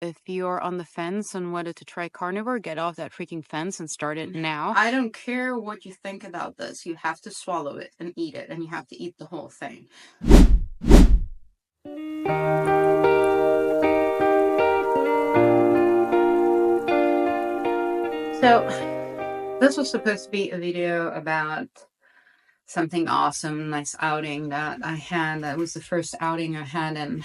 If you're on the fence on whether to try carnivore, get off that freaking fence and start it now. I don't care what you think about this. You have to swallow it and eat it, and you have to eat the whole thing. So, this was supposed to be a video about something awesome, nice outing that I had. That was the first outing I had in,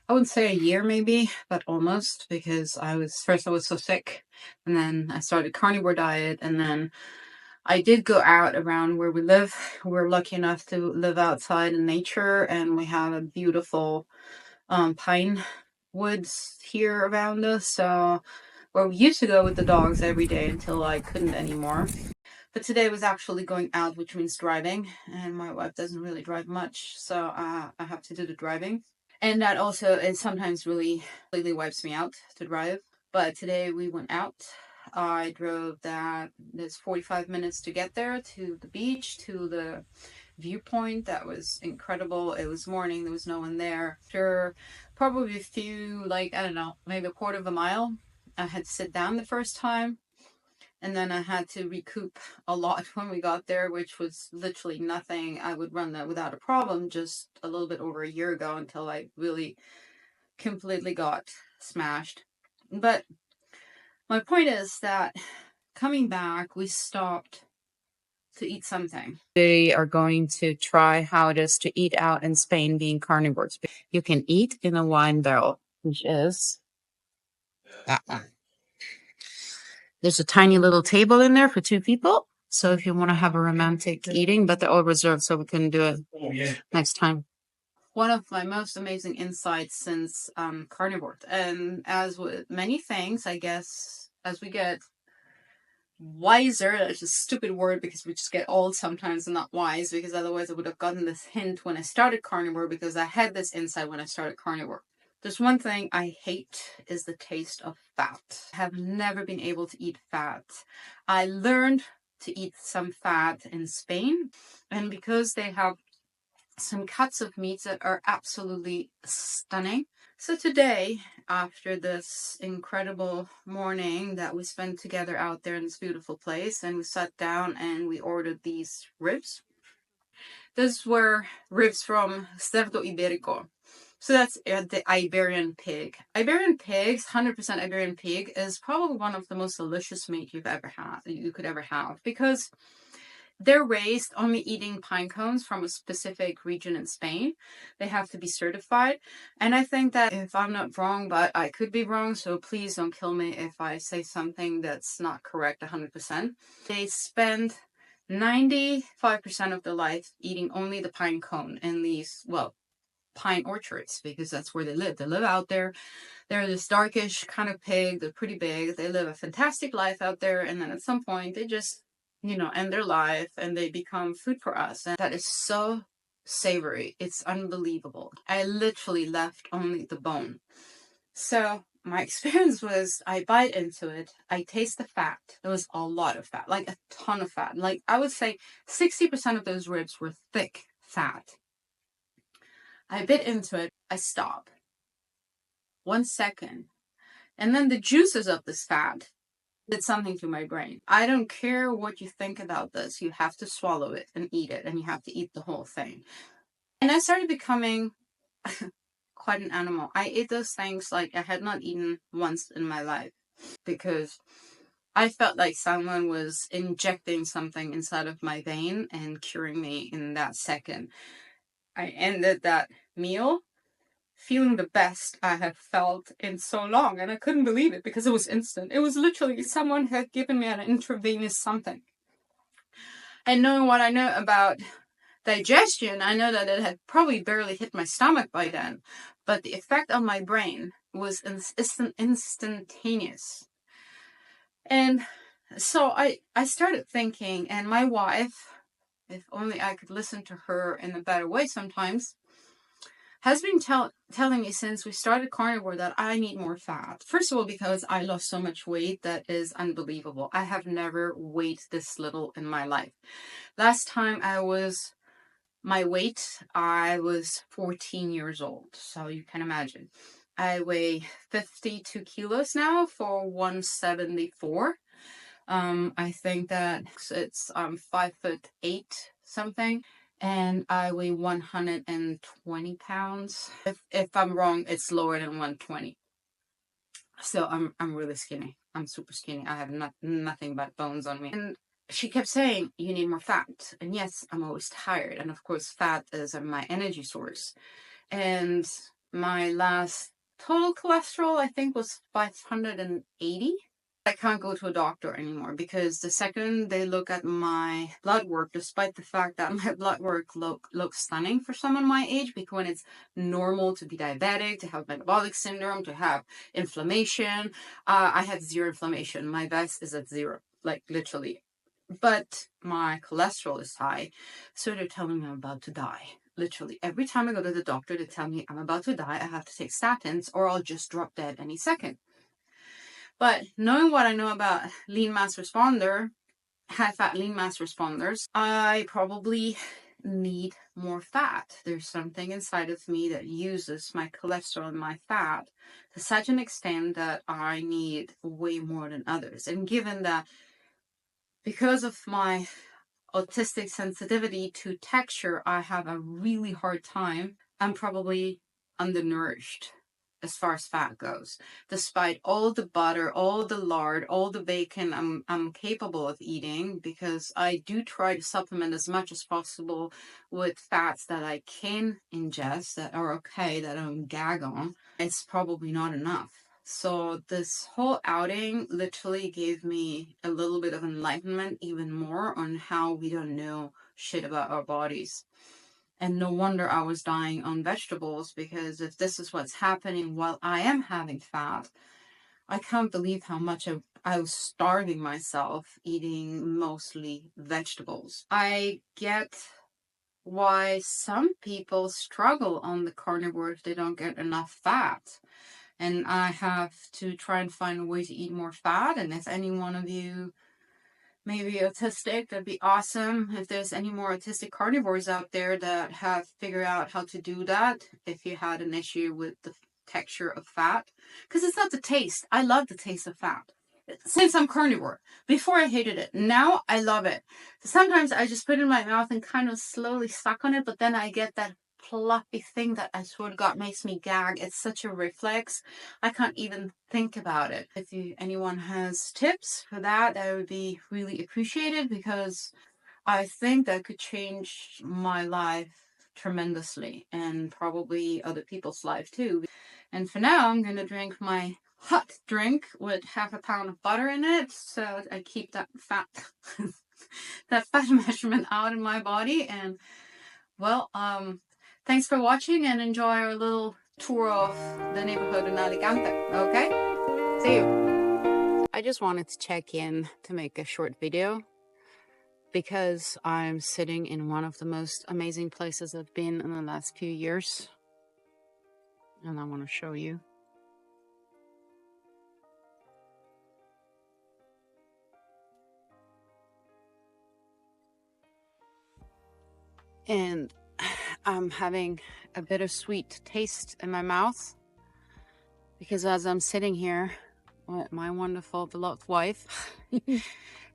I wouldn't say a year maybe, but almost, because I was so sick, and then I started carnivore diet, and then I did go out around where we live. We're lucky enough to live outside in nature, and we have a beautiful pine woods here around us. So where we used to go with the dogs every day until I couldn't anymore. But today was actually going out, which means driving, and my wife doesn't really drive much, so I have to do the driving. And that also is sometimes really wipes me out to drive. But today we went out. I drove there's 45 minutes to get there, to the beach, to the viewpoint. That was incredible. It was morning, there was no one there. After probably a few, like, I don't know, maybe a quarter of a mile, I had to sit down the first time. And then I had to recoup a lot when we got there, which was literally nothing. I would run that without a problem just a little bit over a year ago, until I really completely got smashed. But my point is that coming back, we stopped to eat something. They are going to try how it is to eat out in Spain being carnivores. You can eat in a wine barrel, which is that one. There's a tiny little table in there for 2 people. So if you want to have a romantic eating, but they're all reserved, so we can do it next time. One of my most amazing insights since carnivore. And as with many things, I guess, as we get wiser, that's a stupid word because we just get old sometimes and not wise, because otherwise I would have gotten this hint when I started carnivore, because I had this insight when I started carnivore. There's one thing I hate, is the taste of fat. I have never been able to eat fat. I learned to eat some fat in Spain, and because they have some cuts of meats that are absolutely stunning. So today, after this incredible morning that we spent together out there in this beautiful place, and we sat down and we ordered these ribs. These were ribs from Cerdo Iberico. So that's the Iberian pig. Iberian pigs, 100% Iberian pig, is probably one of the most delicious meat you could ever have, because they're raised only eating pine cones from a specific region in Spain. They have to be certified. And I think that, if I'm not wrong, but I could be wrong, so please don't kill me if I say something that's not correct 100%. They spend 95% of their life eating only the pine cone in these, well, pine orchards, because that's where they live. They live out there. They're this darkish kind of pig. They're pretty big. They live a fantastic life out there. And then at some point, they just, end their life and they become food for us. And that is so savory. It's unbelievable. I literally left only the bone. So my experience was, I bite into it. I taste the fat. There was a lot of fat, like a ton of fat. Like, I would say 60% of those ribs were thick fat. I bit into it. I stop. 1 second. And then the juices of this fat did something to my brain. I don't care what you think about this. You have to swallow it and eat it, and you have to eat the whole thing. And I started becoming quite an animal. I ate those things like I had not eaten once in my life, because I felt like someone was injecting something inside of my vein and curing me in that second. I ended that meal feeling the best I have felt in so long, and I couldn't believe it, because it was instant. It was literally someone had given me an intravenous something. And knowing what I know about digestion, I know that it had probably barely hit my stomach by then, but the effect on my brain was instantaneous. And so I started thinking, and my wife, if only I could listen to her in a better way sometimes, has been telling me since we started carnivore that I need more fat. First of all, because I lost so much weight that is unbelievable. I have never weighed this little in my life. Last time I was my weight, I was 14 years old. So you can imagine. I weigh 52 kilos now for 174. I think that it's 5'8" something, and I weigh 120 pounds. If I'm wrong, it's lower than 120. So I'm really skinny. I'm super skinny. I have nothing but bones on me. And she kept saying, you need more fat. And yes, I'm always tired. And of course, fat is my energy source. And my last total cholesterol, I think, was 580. I can't go to a doctor anymore because the second they look at my blood work, despite the fact that my blood work looks stunning for someone my age, because when it's normal to be diabetic, to have metabolic syndrome, to have inflammation, I have zero inflammation. My best is at 0, like literally. But my cholesterol is high, so they're telling me I'm about to die. Literally, every time I go to the doctor, they tell me I'm about to die. I have to take statins or I'll just drop dead any second. But knowing what I know about lean mass responder, high fat lean mass responders, I probably need more fat. There's something inside of me that uses my cholesterol and my fat to such an extent that I need way more than others. And given that because of my autistic sensitivity to texture, I have a really hard time. I'm probably undernourished as far as fat goes. Despite all the butter, all the lard, all the bacon I'm capable of eating, because I do try to supplement as much as possible with fats that I can ingest, that are okay, that I don't gag on. It's probably not enough. So this whole outing literally gave me a little bit of enlightenment, even more on how we don't know shit about our bodies. And no wonder I was dying on vegetables, because if this is what's happening while I am having fat, I can't believe how much I was starving myself eating mostly vegetables. I get why some people struggle on the carnivore if they don't get enough fat. And I have to try and find a way to eat more fat. And if any one of you may be autistic, that'd be awesome. If there's any more autistic carnivores out there that have figured out how to do that, if you had an issue with the texture of fat. Because it's not the taste. I love the taste of fat. Since I'm carnivore. Before I hated it. Now I love it. Sometimes I just put it in my mouth and kind of slowly suck on it, but then I get that fluffy thing that I swear to God makes me gag. It's such a reflex. I can't even think about it. If anyone has tips for that, that would be really appreciated, because I think that could change my life tremendously, and probably other people's life too. And for now, I'm going to drink my hot drink with 1/2 pound of butter in it, so I keep that fat that fat measurement out in my body. And well, thanks for watching, and enjoy our little tour of the neighborhood in Alicante. Okay, see you. I just wanted to check in to make a short video, because I'm sitting in one of the most amazing places I've been in the last few years, and I want to show you. And I'm having a bittersweet taste in my mouth, because as I'm sitting here with my wonderful beloved wife,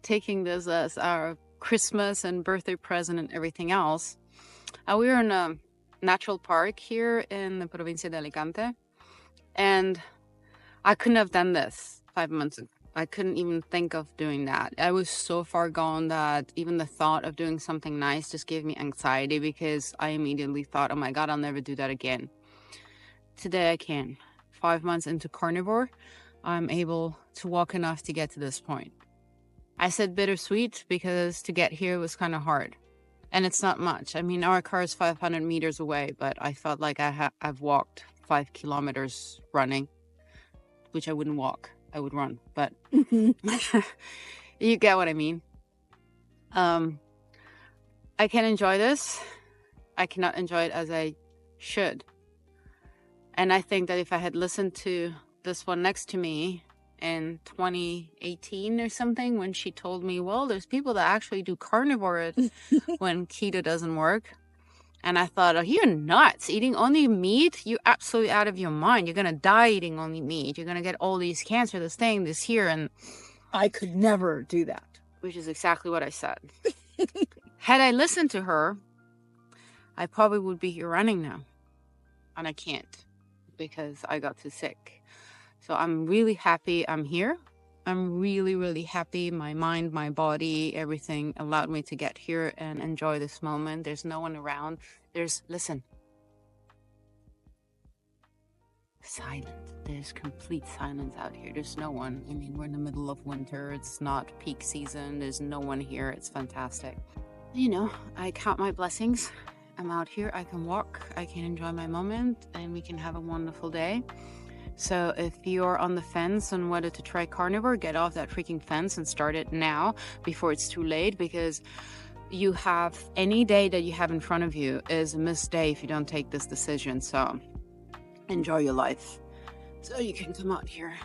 taking this as our Christmas and birthday present and everything else, we are in a natural park here in the provincia de Alicante, and I couldn't have done this 5 months ago. I couldn't even think of doing that. I was so far gone that even the thought of doing something nice just gave me anxiety, because I immediately thought, oh my God, I'll never do that again. Today I can. 5 months into carnivore, I'm able to walk enough to get to this point. I said bittersweet because to get here was kind of hard. And it's not much. I mean, our car is 500 meters away, but I felt like I've walked 5 kilometers running, which I wouldn't walk. I would run, but you get what I mean. I can enjoy this. I cannot enjoy it as I should. And I think that if I had listened to this one next to me in 2018 or something, when she told me, well, there's people that actually do carnivore when keto doesn't work, And I thought, oh, you're nuts. Eating only meat? You're absolutely out of your mind. You're going to die eating only meat. You're going to get all these cancer, this thing, this here. And I could never do that. Which is exactly what I said. Had I listened to her, I probably would be here running now. And I can't because I got too sick. So I'm really happy I'm here. I'm really, really happy. My mind, my body, everything allowed me to get here and enjoy this moment. There's no one around. Listen. Silent. There's complete silence out here. There's no one. I mean, we're in the middle of winter. It's not peak season. There's no one here. It's fantastic. You know, I count my blessings. I'm out here. I can walk. I can enjoy my moment and we can have a wonderful day. So if you're on the fence on whether to try carnivore, get off that freaking fence and start it now before it's too late, because you have any day that you have in front of you is a missed day if you don't take this decision. So enjoy your life so you can come out here